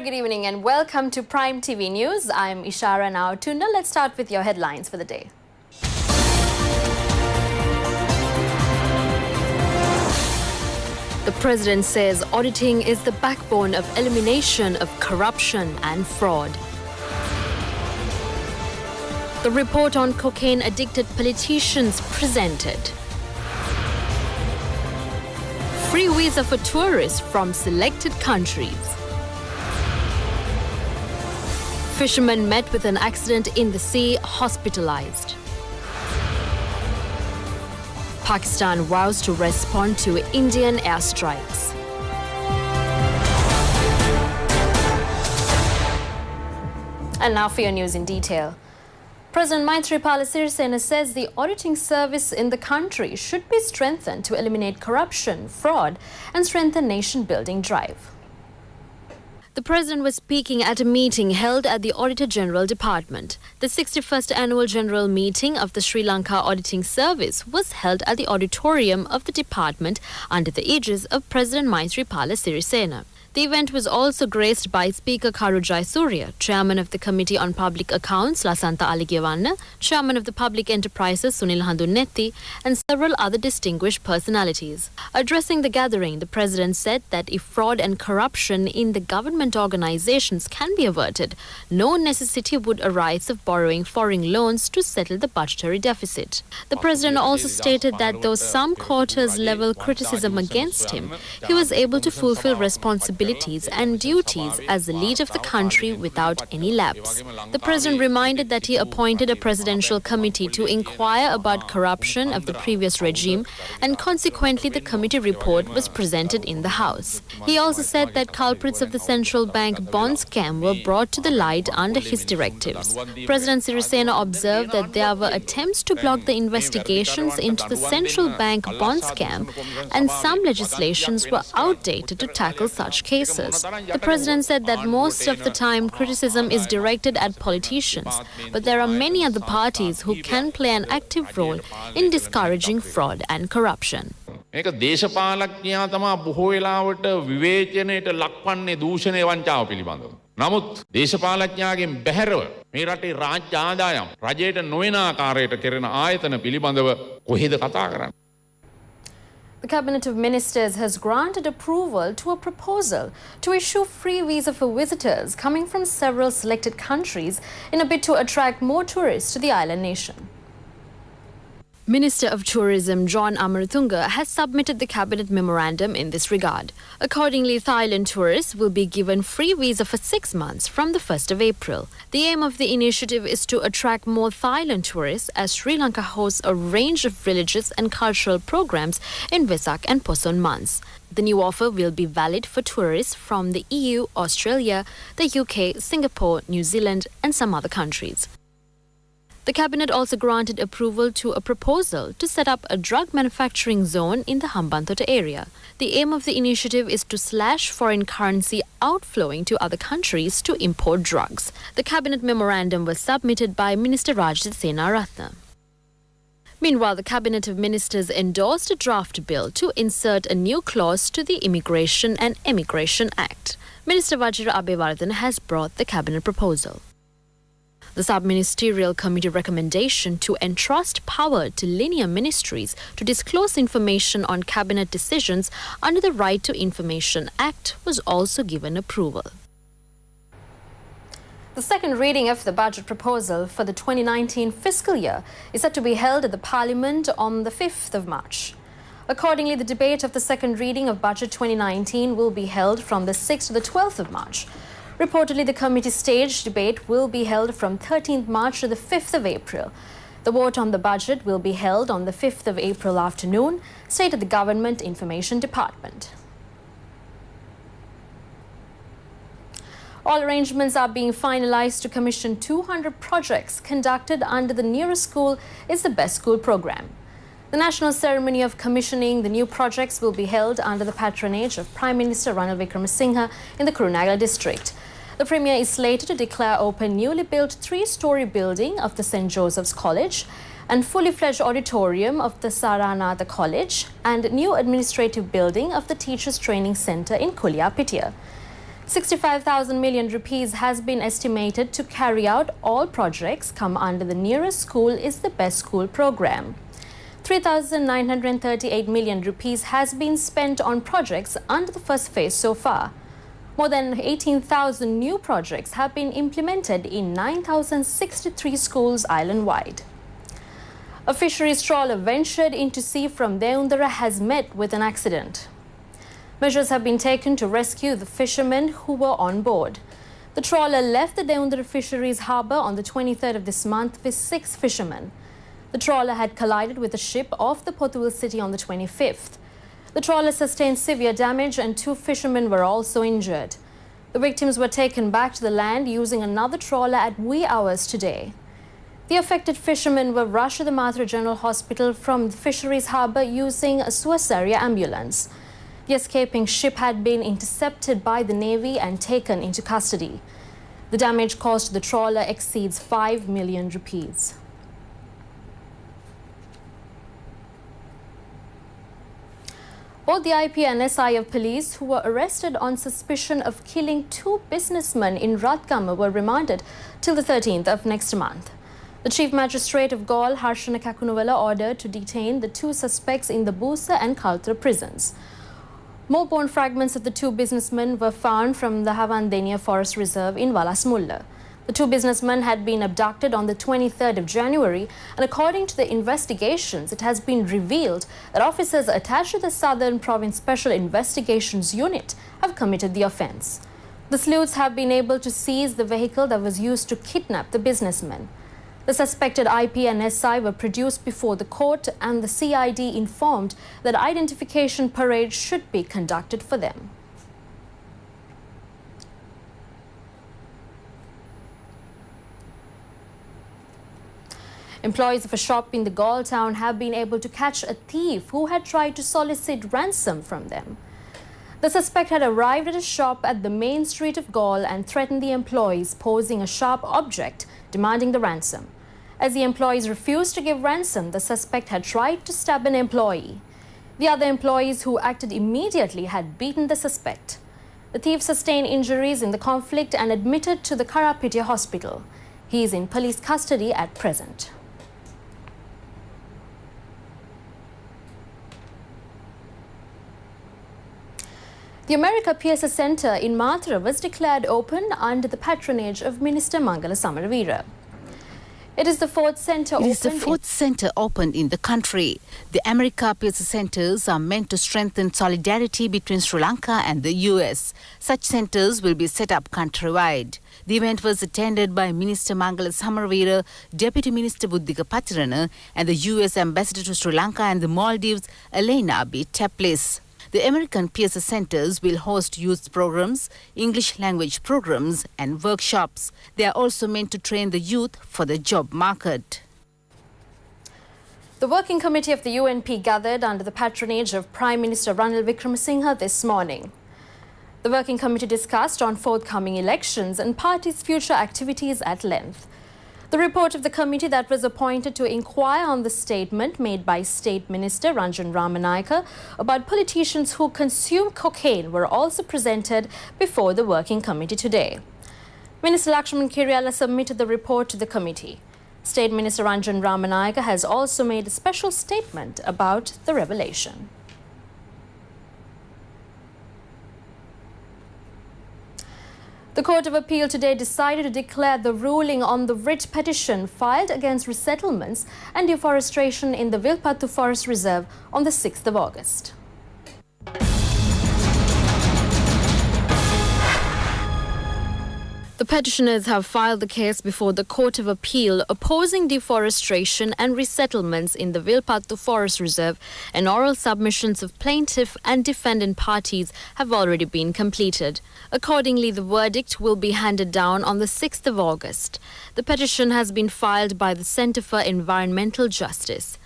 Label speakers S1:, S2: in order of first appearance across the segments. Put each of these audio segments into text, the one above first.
S1: good evening and welcome to Prime TV News. I'm Ishara now. Tunda, let's start with your headlines for the day. The President says auditing is the backbone of elimination of corruption and fraud. The report on cocaine-addicted politicians presented. Free visa for tourists from selected countries. Fisherman met with an accident in the sea, hospitalized. Pakistan vows to respond to Indian airstrikes. And now for your news in detail. President Maithripala Sirisena says the auditing service in the country should be strengthened to eliminate corruption, fraud and strengthen nation-building drive. The President was speaking at a meeting held at the Auditor General Department. The 61st Annual General Meeting of the Sri Lanka Auditing Service was held at the auditorium of the department under the aegis of President Maithripala Sirisena. The event was also graced by Speaker Karu Jayasuriya, Chairman of the Committee on Public Accounts Lasantha Aligiyawanna, Chairman of the Public Enterprises Sunil Handunetti, and several other distinguished personalities. Addressing the gathering, the President said that if fraud and corruption in the government organizations can be averted, no necessity would arise of borrowing foreign loans to settle the budgetary deficit. The President also stated that though some quarters level criticism against him, he was able to fulfill responsibilities and duties as the leader of the country without any lapse. The President reminded that he appointed a presidential committee to inquire about corruption of the previous regime, and consequently the committee report was presented in the House. He also said that culprits of the central bank bond scam were brought to the light under his directives. President Sirisena observed that there were attempts to block the investigations into the central bank bond scam, and some legislations were outdated to tackle such cases. The President said that most of the time criticism is directed at politicians, but there are many other parties who can play an active role in discouraging fraud and corruption.
S2: මේක දේශපාලඥයා තමයි බොහෝ වෙලාවට විවේචනයට ලක්වන්නේ දූෂණය වංචාව පිළිබඳව. නමුත් දේශපාලඥයාගෙන් බැහැරව මේ රටේ රාජ්‍ය ආදායම් රජයට නොවන ආකාරයට කෙරෙන ආයතන පිළිබඳව කොහෙද කතා කරන්නේ?
S1: The Cabinet of Ministers has granted approval to a proposal to issue free visa for visitors coming from several selected countries in a bid to attract more tourists to the island nation. Minister of Tourism John Amaratunga has submitted the cabinet memorandum in this regard. Accordingly, Thailand tourists will be given free visa for 6 months from the 1st of April. The aim of the initiative is to attract more Thailand tourists as Sri Lanka hosts a range of religious and cultural programs in Vesak and Poson months. The new offer will be valid for tourists from the EU, Australia, the UK, Singapore, New Zealand and some other countries. The Cabinet also granted approval to a proposal to set up a drug manufacturing zone in the Hambantota area. The aim of the initiative is to slash foreign currency outflowing to other countries to import drugs. The Cabinet memorandum was submitted by Minister Rajit Senaratne. Meanwhile, the Cabinet of Ministers endorsed a draft bill to insert a new clause to the Immigration and Emigration Act. Minister Vajira Abeyewardene has brought the Cabinet proposal. The Sub-Ministerial Committee recommendation to entrust power to linear ministries to disclose information on cabinet decisions under the Right to Information Act was also given approval. The second reading of the budget proposal for the 2019 fiscal year is set to be held at the Parliament on the 5th of March. Accordingly, the debate of the second reading of Budget 2019 will be held from the 6th to the 12th of March. Reportedly, the committee stage debate will be held from 13th March to the 5th of April. The vote on the budget will be held on the 5th of April afternoon, stated the Government Information Department. All arrangements are being finalized to commission 200 projects conducted under the Nearest School is the Best School program. The national ceremony of commissioning the new projects will be held under the patronage of Prime Minister Ranil Wickremesinghe in the Kurunegala district. The Premier is slated to declare open newly built 3-story building of the St. Joseph's College and fully fledged auditorium of the Saranatha College and new administrative building of the Teachers Training Centre in Kuliapitiya. 65,000 million rupees has been estimated to carry out all projects come under the Nearest School is the Best School program. 3,938 million rupees has been spent on projects under the first phase so far. More than 18,000 new projects have been implemented in 9,063 schools island-wide. A fisheries trawler ventured into sea from Deundara has met with an accident. Measures have been taken to rescue the fishermen who were on board. The trawler left the Deundara Fisheries Harbour on the 23rd of this month with 6 fishermen. The trawler had collided with a ship off the Pothuil city on the 25th. The trawler sustained severe damage and 2 fishermen were also injured. The victims were taken back to the land using another trawler at wee hours today. The affected fishermen were rushed to the Mathura General Hospital from the Fisheries Harbour using a Suasaria ambulance. The escaping ship had been intercepted by the Navy and taken into custody. The damage caused to the trawler exceeds 5 million rupees. Both the IP and SI of police who were arrested on suspicion of killing 2 businessmen in Ratgama were remanded till the 13th of next month. The Chief Magistrate of Gaul, Harshana Kakunawala, ordered to detain the 2 suspects in the Busa and Kaltra prisons. More bone fragments of the 2 businessmen were found from the Havandenia Forest Reserve in Walasmulla. The 2 businessmen had been abducted on the 23rd of January, and according to the investigations, it has been revealed that officers attached to the Southern Province Special Investigations Unit have committed the offence. The sleuths have been able to seize the vehicle that was used to kidnap the businessmen. The suspected IP and SI were produced before the court, and the CID informed that identification parade should be conducted for them. Employees of a shop in the Gaul town have been able to catch a thief who had tried to solicit ransom from them. The suspect had arrived at a shop at the main street of Gaul and threatened the employees, posing a sharp object, demanding the ransom. As the employees refused to give ransom, the suspect had tried to stab an employee. The other employees who acted immediately had beaten the suspect. The thief sustained injuries in the conflict and admitted to the Karapitiya hospital. He is in police custody at present. The America PSS Centre in Mathura was declared open under the patronage of Minister Mangala Samaravira. It is the 4th centre
S3: opened in the country. The America PSS centres are meant to strengthen solidarity between Sri Lanka and the US. Such centres will be set up countrywide. The event was attended by Minister Mangala Samaravira, Deputy Minister Buddhika Patirana, and the US Ambassador to Sri Lanka and the Maldives, Elena B. Taplis. The American PSS centres will host youth programs, English language programs and workshops. They are also meant to train the youth for the job market.
S1: The Working Committee of the UNP gathered under the patronage of Prime Minister Ranil Wickremesinghe this morning. The Working Committee discussed on forthcoming elections and party's future activities at length. The report of the committee that was appointed to inquire on the statement made by State Minister Ranjan Ramanayake about politicians who consume cocaine were also presented before the Working Committee today. Minister Lakshman Kiriyala submitted the report to the committee. State Minister Ranjan Ramanayake has also made a special statement about the revelation. The Court of Appeal today decided to declare the ruling on the writ petition filed against resettlements and deforestation in the Vilpattu Forest Reserve on the 6th of August. The petitioners have filed the case before the Court of Appeal opposing deforestation and resettlements in the Vilpattu Forest Reserve, and oral submissions of plaintiff and defendant parties have already been completed. Accordingly, the verdict will be handed down on the 6th of August. The petition has been filed by the Centre for Environmental Justice.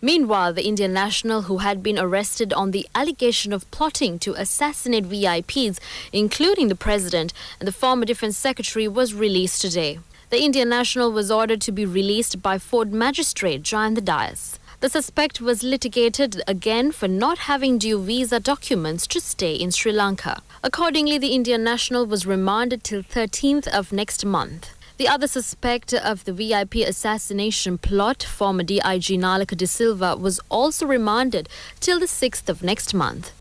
S1: Meanwhile, the Indian national who had been arrested on the allegation of plotting to assassinate VIPs, including the president and the former defense secretary, was released today. The Indian national was ordered to be released by Fort Magistrate Jayant Dias. The suspect was litigated again for not having due visa documents to stay in Sri Lanka. Accordingly, the Indian national was remanded till 13th of next month. The other suspect of the VIP assassination plot, former DIG Nalaka De Silva, was also remanded till the 6th of next month.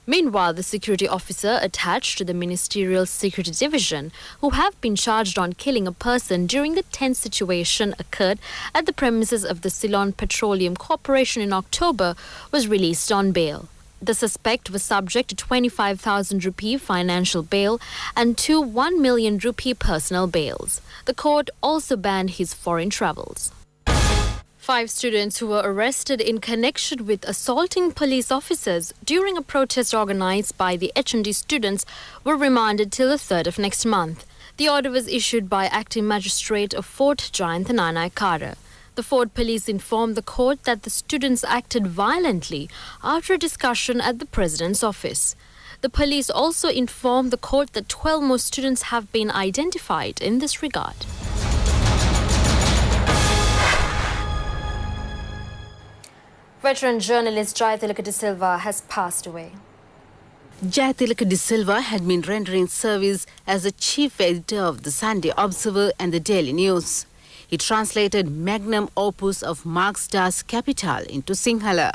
S1: Meanwhile, the security officer attached to the Ministerial Security Division, who have been charged on killing a person during the tense situation occurred at the premises of the Ceylon Petroleum Corporation in October, was released on bail. The suspect was subject to 25,000 rupee financial bail and 1 million rupee personal bails. The court also banned his foreign travels. 5 students who were arrested in connection with assaulting police officers during a protest organized by the H&D students were remanded till the 3rd of next month. The order was issued by Acting Magistrate of Fort Jayantha Kara. The Fort Police informed the court that the students acted violently after a discussion at the President's office. The police also informed the court that 12 more students have been identified in this regard. Veteran journalist Jayatillaka De Silva has passed away.
S3: Jayatillaka De Silva had been rendering service as the chief editor of the Sunday Observer and the Daily News. He translated magnum opus of Marx Das Kapital into Sinhala.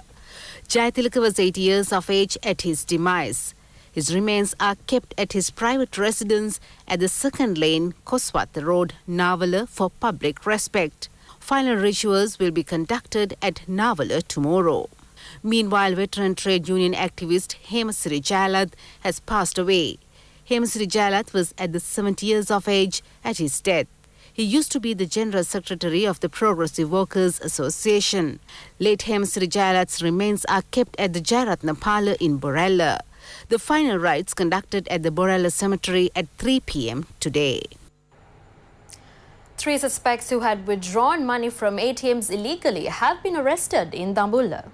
S3: Jayatillaka was 80 years of age at his demise. His remains are kept at his private residence at the 2nd Lane, Koswatha Road, Navala for public respect. Final rituals will be conducted at Navala tomorrow. Meanwhile, veteran trade union activist Hemasiri Jayalath has passed away. Hemasiri Jayalath was at the 70 years of age at his death. He used to be the General Secretary of the Progressive Workers Association. Late Hemasiri Jayalath's remains are kept at the Jayaratna Pala in Borella. The final rites conducted at the Borella Cemetery at 3 p.m. today.
S1: 3 suspects who had withdrawn money from ATMs illegally have been arrested in Dambulla.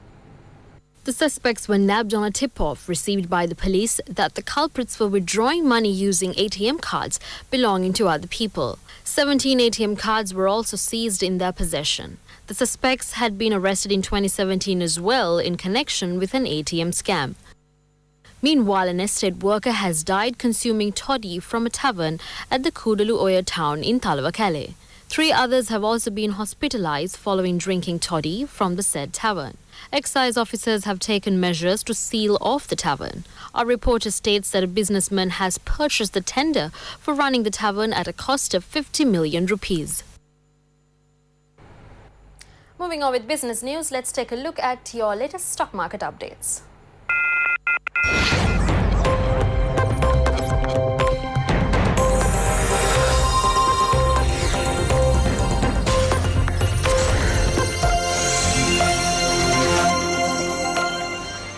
S1: The suspects were nabbed on a tip-off received by the police that the culprits were withdrawing money using ATM cards belonging to other people. 17 ATM cards were also seized in their possession. The suspects had been arrested in 2017 as well in connection with an ATM scam. Meanwhile, an estate worker has died consuming toddy from a tavern at the Kudalu Oya town in Talawakale. 3 others have also been hospitalized following drinking toddy from the said tavern. Excise officers have taken measures to seal off the tavern. Our reporter states that a businessman has purchased the tender for running the tavern at a cost of 50 million rupees. Moving on with business news, let's take a look at your latest stock market updates.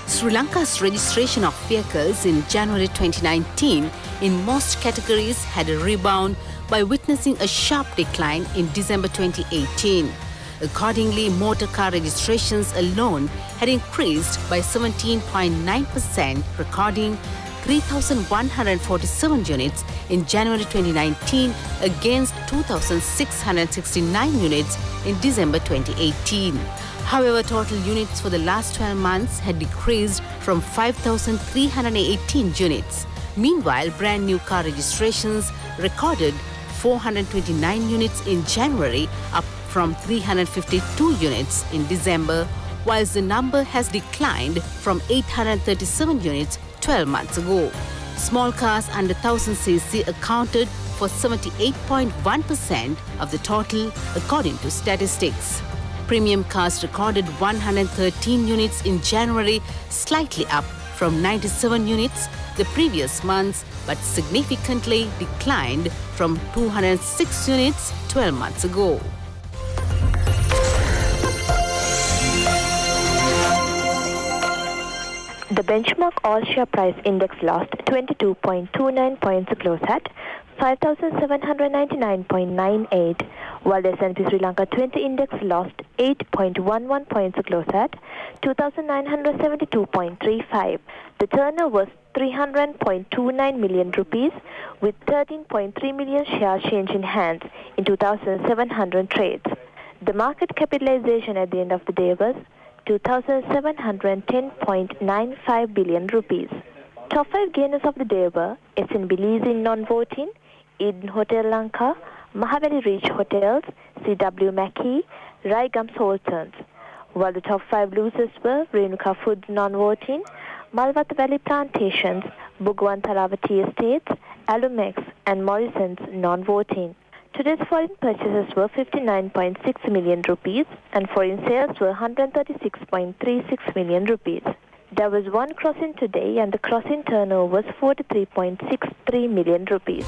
S3: Sri Lanka's registration of vehicles in January 2019 in most categories had a rebound by witnessing a sharp decline in December 2018. Accordingly, motor car registrations alone had increased by 17.9%, recording 3,147 units in January 2019 against 2,669 units in December 2018. However, total units for the last 12 months had decreased from 5,318 units. Meanwhile, brand new car registrations recorded 429 units in January, up from 352 units in December, whilst the number has declined from 837 units 12 months ago. Small cars under 1000 cc accounted for 78.1% of the total, according to statistics. Premium cars recorded 113 units in January, slightly up from 97 units the previous month, but significantly declined from 206 units 12 months ago.
S4: The benchmark all-share price index lost 22.29 points to close at 5,799.98, while the S&P Sri Lanka 20 index lost 8.11 points to close at 2,972.35. The turnover was 300.29 million rupees, with 13.3 million shares changed in hands in 2,700 trades. The market capitalization at the end of the day was 2,710.95 billion rupees. Top 5 gainers of the day were SNB Leasing non-voting, Eden Hotel Lanka, Mahavali Reach Hotels, CW Mackey, Raigam Sultans. While the top 5 losers were Renuka Foods non-voting, Malvat Valley Plantations, Bugwan Taravati Estates, Alumex and Morrison's non-voting. Today's foreign purchases were 59.6 million rupees and foreign sales were 136.36 million rupees. There was one crossing today and the crossing turnover was 43.63 million rupees.